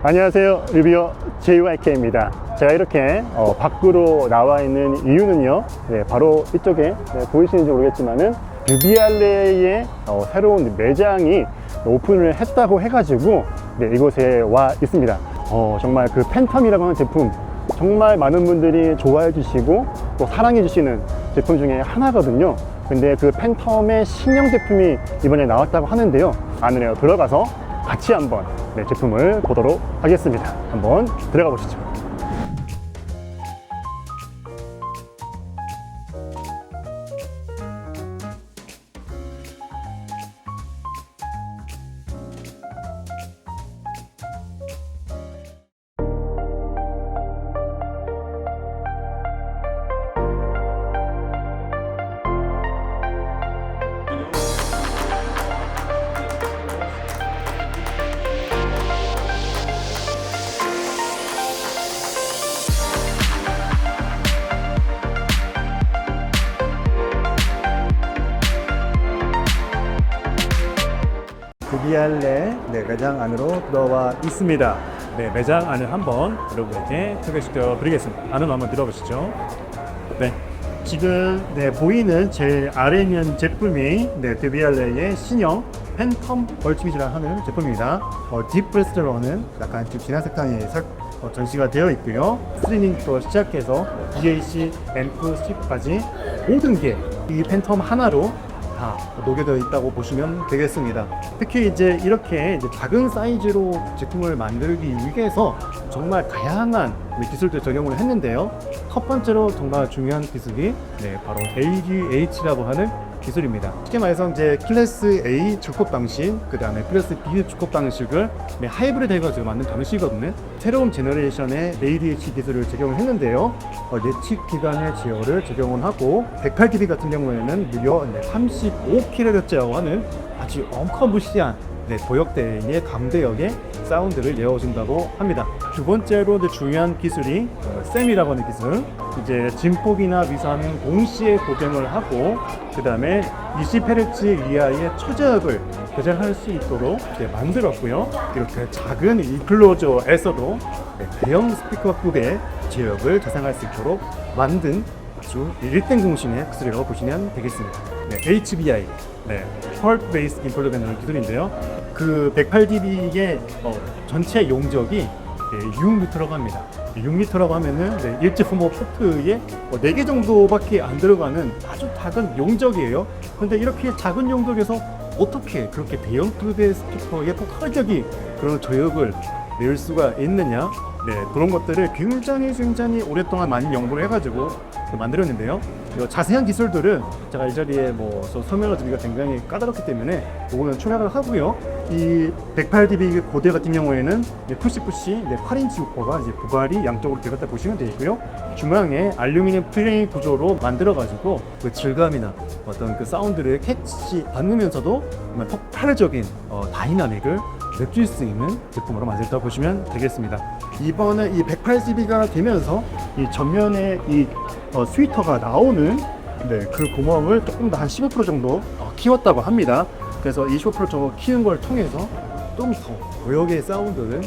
안녕하세요, 리뷰어 JYK입니다. 제가 이렇게 밖으로 나와 있는 이유는요, 바로 이쪽에 보이시는지 모르겠지만은 드비알레의 새로운 매장이 오픈을 했다고 해가지고 이곳에 와 있습니다. 정말 그 팬텀이라고 하는 제품, 정말 많은 분들이 좋아해 주시고 또 사랑해 주시는 제품 중에 하나거든요. 근데 그 팬텀의 신형 제품이 이번에 나왔다고 하는데요, 안으로 들어가서 같이 한번 제품을 보도록 하겠습니다. 한번 들어가 보시죠. 드비알레 매장 안으로 들어와 있습니다. 매장 안을 한번 여러분에게 소개시켜 드리겠습니다. 안으로 한번 들어보시죠. 지금 보이는 제일 아래에 있는 제품이 드비알레의 신형 팬텀 얼티밋이라고 하는 제품입니다. 딥브레스로는 약간 좀 진한 색상이 전시가 되어 있고요. 스트리밍부터 시작해서 DAC, 앰프, 스틱까지 모든 게 이 팬텀 하나로 다 녹여져 있다고 보시면 되겠습니다. 특히 이렇게 작은 사이즈로 제품을 만들기 위해서 정말 다양한 기술들 적용을 했는데요. 첫 번째로 정말 중요한 기술이 바로 ADH라고 하는 기술입니다. 쉽게 말해서 클래스 A 주컵 방식, 그 다음에 클래스 B 주컵 방식을 하이브리드 해가지고 만든 방식이거든요. 새로운 제너레이션의 ADH 기술을 적용을 했는데요. 예측 기간의 제어를 적용을 하고 108dB 같은 경우에는 무려 35kHz라고 하는 아주 엄청무시한 도역대의 감대역의 사운드를 내어준다고 합니다. 두 번째로 중요한 기술이 쌤이라고 하는 기술. 진폭이나 위산은 동시에 고정을 하고 그 다음에 20Hz 이하의 초저역을 배제할 수 있도록 만들었고요. 이렇게 작은 인클로저에서도 대형 스피커급의 제역을 자상할 수 있도록 만든 아주 1등 공신의 기술이라고 보시면 되겠습니다. HBI, Pulse Based Improvement 기술인데요. 그 108dB의 전체 용적이 6m라고 합니다. 6m라고 하면은 일제품목 포트에 4개 정도밖에 안 들어가는 아주 작은 용적이에요. 근데 이렇게 작은 용적에서 어떻게 그렇게 대형급의 스피커에 폭발적인 그런 저역을 낼 수가 있느냐? 그런 것들을 굉장히 오랫동안 많이 연구를 해가지고 만들었는데요. 자세한 기술들은 제가 이 자리에 설명을 드리기가 굉장히 까다롭기 때문에 이거는 총약을 하고요. 이 108dB 고대 같은 경우에는 푸시 8인치 우퍼가 부발이 양쪽으로 들어갔다 보시면 되고요. 중앙에 알루미늄 프레임 구조로 만들어가지고 그 질감이나 어떤 그 사운드를 캐치 받으면서도 정말 폭발적인 다이나믹을 느낄 수 있는 제품으로 만들었다고 보시면 되겠습니다. 이번에 이 108dB가 되면서 이 전면에 이 스위터가 나오는 그 구멍을 조금 더 한 15% 정도 키웠다고 합니다. 그래서 이 15% 정도 키운 걸 통해서 좀 더 고역의 사운드를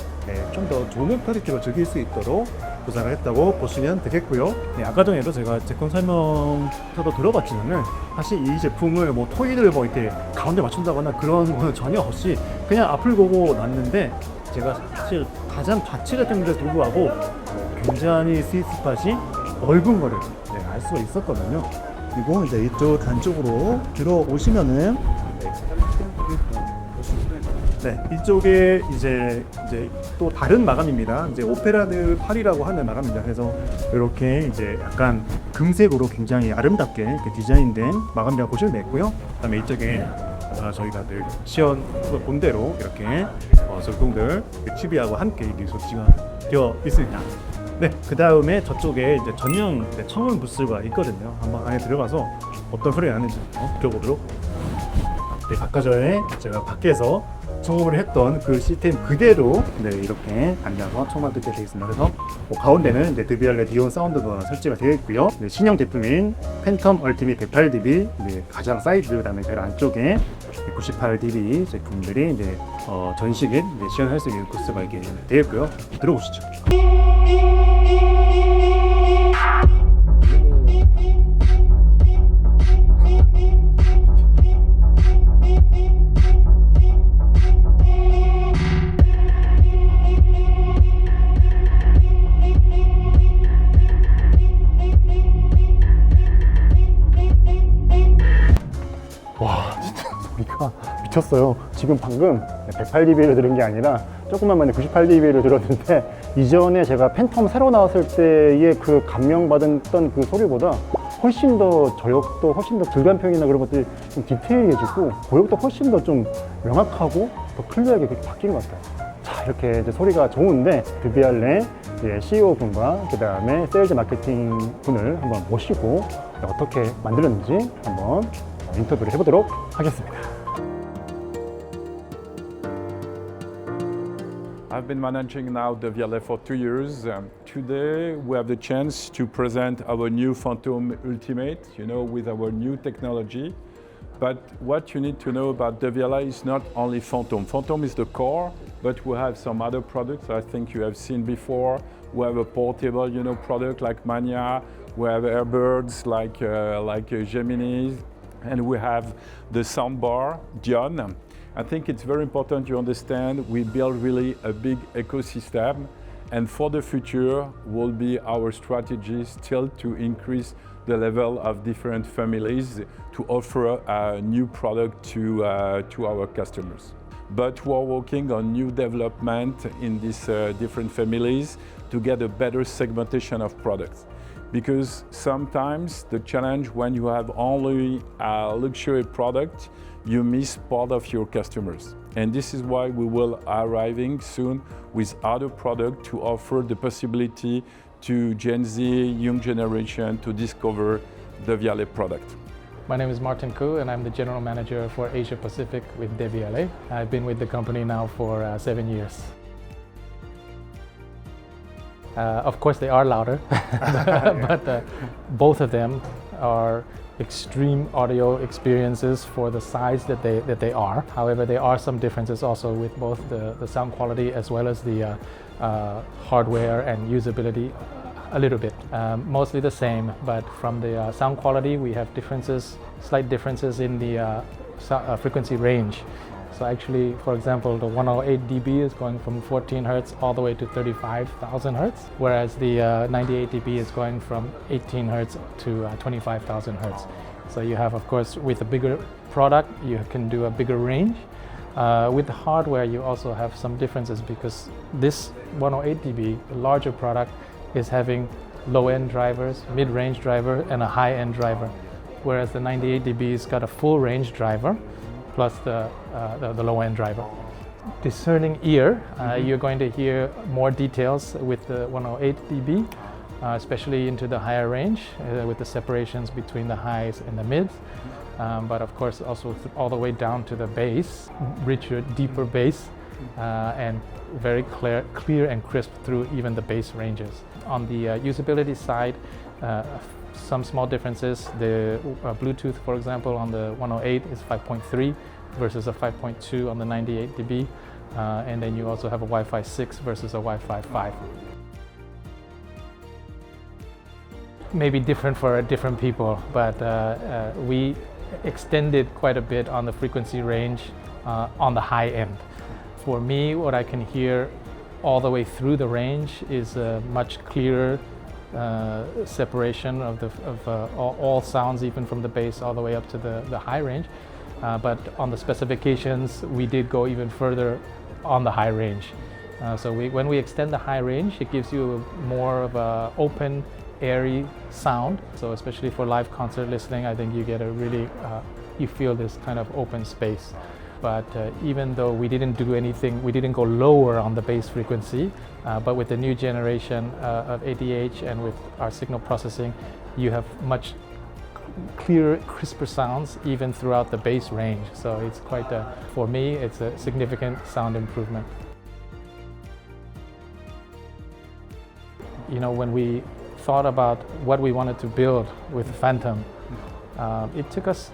좀 더 좋은 퀄리티로 즐길 수 있도록 구상을 했다고 보시면 되겠고요. 아까 전에도 제가 제품 설명서도 들어봤지만은 사실 이 제품을 토이를 이렇게 가운데 맞춘다거나 그런 거는 전혀 없이 그냥 앞을 보고 놨는데, 제가 사실 가장 가치가 때문에 불구하고 굉장히 스윗 스팟이 넓은 거를 알 수가 있었거든요. 그리고 이쪽 단쪽으로 들어오시면은 이쪽에 이제 또 다른 마감입니다. 오페라드 8이라고 하는 마감입니다. 그래서 이렇게 약간 금색으로 굉장히 아름답게 이렇게 디자인된 마감이라고 보시면 되고요. 그다음에 이쪽에 저희가 늘 시연 본대로 이렇게 적공들 튜비하고 함께 설치가 되어 있습니다. 그 다음에 저쪽에 전용 청원 부스가 있거든요. 한번 안에 들어가서 어떤 소리가 나는지 들어보도록. 아까 전에 제가 밖에서 청음을 했던 그 시스템 그대로 이렇게 앉아서 청음을 듣게 되겠습니다. 그래서 가운데는 드비알레 디온 사운드가 설치가 되어 있고요. 신형 제품인 팬텀 얼티밋 108dB 가장 사이즈, 그다음에 제일 안쪽에 98dB 제품들이 이제 전시를 시연할 수 있는 코스가 이렇게 되어 있고요. 들어보시죠. 미쳤어요. 지금 방금 108dB를 들은 게 아니라 조금만 만에 98dB를 들었는데 이전에 제가 팬텀 새로 나왔을 때의 그 감명받았던 그 소리보다 훨씬 더 저역도 훨씬 더 불간평이나 그런 것들이 좀 디테일해지고 고역도 훨씬 더 좀 명확하고 더 클리어하게 그렇게 바뀐 것 같아요. 자, 이렇게 이제 소리가 좋은데 드비알레 CEO 분과 그 다음에 세일즈 마케팅 분을 한번 모시고 어떻게 만들었는지 한번 인터뷰를 해보도록 하겠습니다. I've been managing now Devialet for 2 years. Today we have the chance to present our new Phantom Ultimate, with our new technology. But what you need to know about Devialet is not only Phantom. Phantom is the core, but we have some other products I think you have seen before. We have a portable, product like Mania. We have earbuds like Gemini, and we have the soundbar Dion. I think it's very important you understand we build really a big ecosystem, and for the future will be our strategy still to increase the level of different families to offer a new product to our customers. But we're working on new development in these different families to get a better segmentation of products. Because sometimes the challenge when you have only a luxury product, you miss part of your customers. And this is why we will arriving soon with other product to offer the possibility to Gen Z, young generation to discover the Devialet product. My name is Martin Koo and I'm the General Manager for Asia Pacific with Devialet. I've been with the company now for 7 years. Of course they are louder, but both of them are extreme audio experiences for the size that they are. However, there are some differences also with both the sound quality as well as the hardware and usability a little bit. Mostly the same, but from the sound quality we have slight differences in the frequency range. So actually, for example, the 108 dB is going from 14 Hertz all the way to 35,000 Hertz, whereas the 98 dB is going from 18 Hertz to 25,000 Hertz. So you have, of course, with a bigger product, you can do a bigger range. With the hardware, you also have some differences because this 108 dB, the larger product, is having low-end drivers, mid-range driver, and a high-end driver, whereas the 98 dB has got a full-range driver plus the low-end driver. Discerning ear, you're going to hear more details with the 108 dB, especially into the higher range with the separations between the highs and the mids. But of course also all the way down to the bass, richer, deeper bass, and very clear and crisp through even the bass ranges. On the usability side, some small differences. The Bluetooth, for example, on the 108 is 5.3 versus a 5.2 on the 98 dB. And then you also have a Wi-Fi 6 versus a Wi-Fi 5. Maybe different for different people, but we extended quite a bit on the frequency range on the high end. For me, what I can hear all the way through the range is a much clearer separation of all sounds, even from the bass all the way up to the high range. But on the specifications, we did go even further on the high range. So when we extend the high range, it gives you more of an open, airy sound. So especially for live concert listening, I think you get a really, you feel this kind of open space. But even though we didn't do anything, we didn't go lower on the bass frequency, but with the new generation of ADH and with our signal processing, you have much clearer, crisper sounds even throughout the bass range. So it's quite for me, it's a significant sound improvement. You know, when we thought about what we wanted to build with Phantom, it took us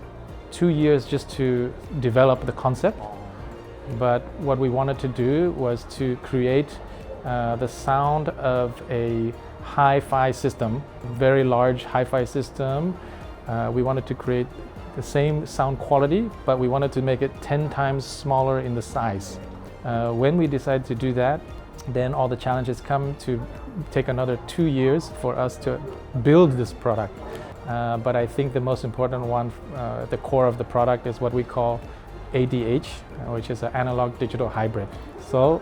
2 years just to develop the concept. But what we wanted to do was to create the sound of a hi-fi system, very large hi-fi system. We wanted to create the same sound quality, but we wanted to make it 10 times smaller in the size. When we decided to do that, then all the challenges come to take another 2 years for us to build this product. But I think the most important one, the core of the product, is what we call ADH, which is an analog digital hybrid. So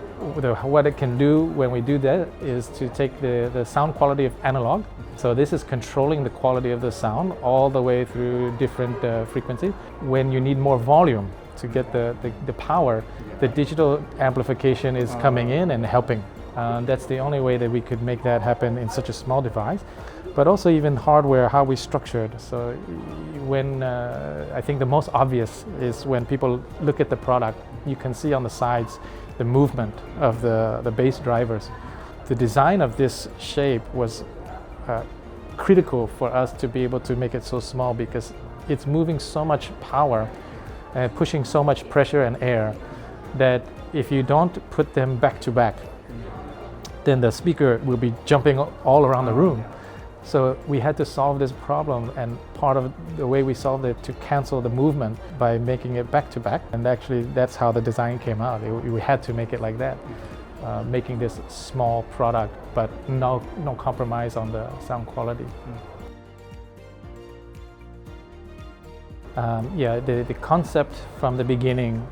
what it can do when we do that is to take the sound quality of analog. So this is controlling the quality of the sound all the way through different frequencies. When you need more volume to get the power, the digital amplification is coming in and helping. That's the only way that we could make that happen in such a small device. But also even hardware, how we structured. So when I think the most obvious is when people look at the product, you can see on the sides the movement of the bass drivers. The design of this shape was critical for us to be able to make it so small because it's moving so much power and pushing so much pressure and air that if you don't put them back to back, then the speaker will be jumping all around the room. So we had to solve this problem, and part of the way we solved it to cancel the movement by making it back to back. And actually that's how the design came out. We had to make it like that, making this small product, but no compromise on the sound quality. The concept from the beginning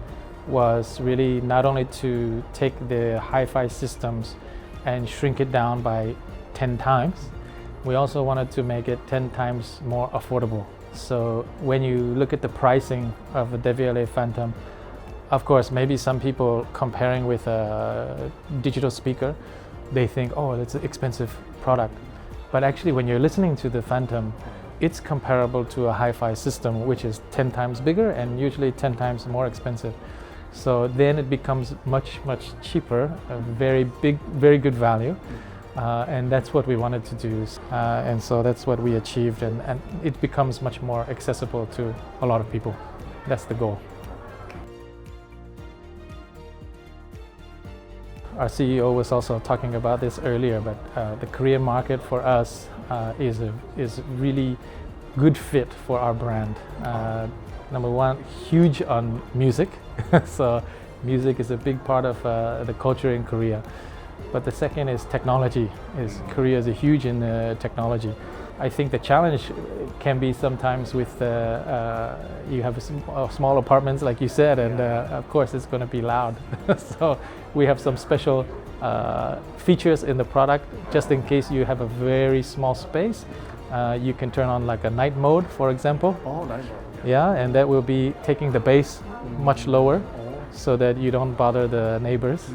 was really not only to take the hi-fi systems and shrink it down by 10 times, we also wanted to make it 10 times more affordable. So when you look at the pricing of the Devialet Phantom, of course, maybe some people comparing with a digital speaker, they think, oh, that's an expensive product. But actually, when you're listening to the Phantom, it's comparable to a hi-fi system, which is 10 times bigger and usually 10 times more expensive. So then it becomes much cheaper, a very big, very good value. And that's what we wanted to do. And so that's what we achieved, and it becomes much more accessible to a lot of people. That's the goal. Our CEO was also talking about this earlier, but the Korean market for us is really good fit for our brand. Number one, huge on music. So music is a big part of the culture in Korea. But the second is technology. Korea is huge in technology. I think the challenge can be sometimes with you have small apartments, like you said, and of course it's going to be loud. So we have some special features in the product, just in case you have a very small space. You can turn on like a night mode, for example. Oh, night mode. Yeah, and that will be taking the bass much lower, so that you don't bother the neighbors.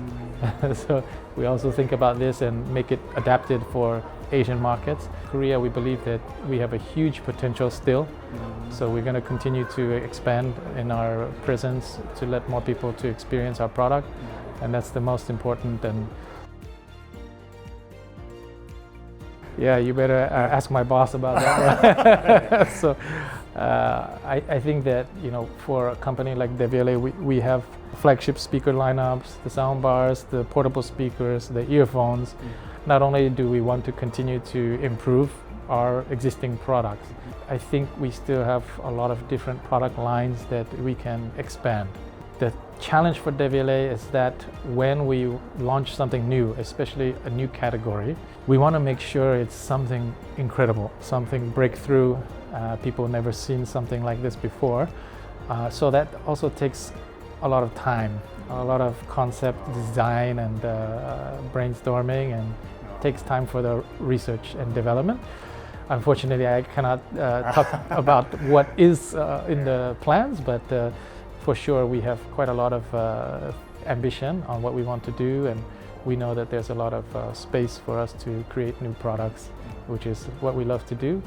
So we also think about this and make it adapted for Asian markets. Korea, we believe that we have a huge potential still. So we're going to continue to expand in our presence to let more people to experience our product. And that's the most important. And yeah, you better ask my boss about that. So I think that, for a company like Devialet, we have flagship speaker lineups, the sound bars, the portable speakers, the earphones. Not only do we want to continue to improve our existing products, I think we still have a lot of different product lines that we can expand. The challenge for Devialet is that when we launch something new, especially a new category, we want to make sure it's something incredible, something breakthrough. People never seen something like this before. So that also takes a lot of time, a lot of concept design and brainstorming, and takes time for the research and development. Unfortunately, I cannot talk about what is in the plans, but for sure we have quite a lot of ambition on what we want to do, and we know that there's a lot of space for us to create new products, which is what we love to do.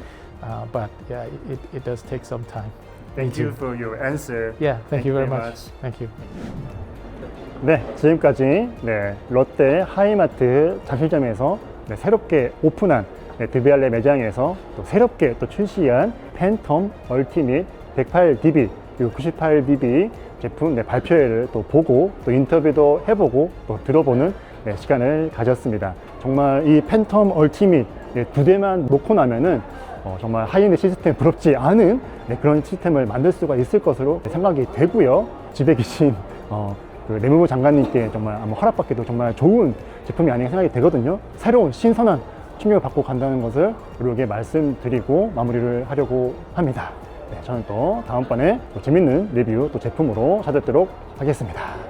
But yeah, it does take some time. Thank you for your answer. Yeah, thank you very much. Thank you. 네, 지금까지 롯데 하이마트 자실점에서 새롭게 오픈한 드비알레 매장에서 또 새롭게 또 출시한 팬텀 얼티밋 108DB 이 98DB 제품 발표회를 또 보고 또 인터뷰도 해보고 또 들어보는 시간을 가졌습니다. 정말 이 팬텀 얼티밋 두 대만 놓고 나면은 정말 하이엔드 시스템 부럽지 않은 그런 시스템을 만들 수가 있을 것으로 생각이 되고요. 집에 계신 그 내무부 장관님께 정말 아마 허락받기도 정말 좋은 제품이 아닌가 생각이 되거든요. 새로운 신선한 충격을 받고 간다는 것을 이렇게 말씀드리고 마무리를 하려고 합니다. 저는 또 다음번에 또 재밌는 리뷰 또 제품으로 찾아뵙도록 하겠습니다.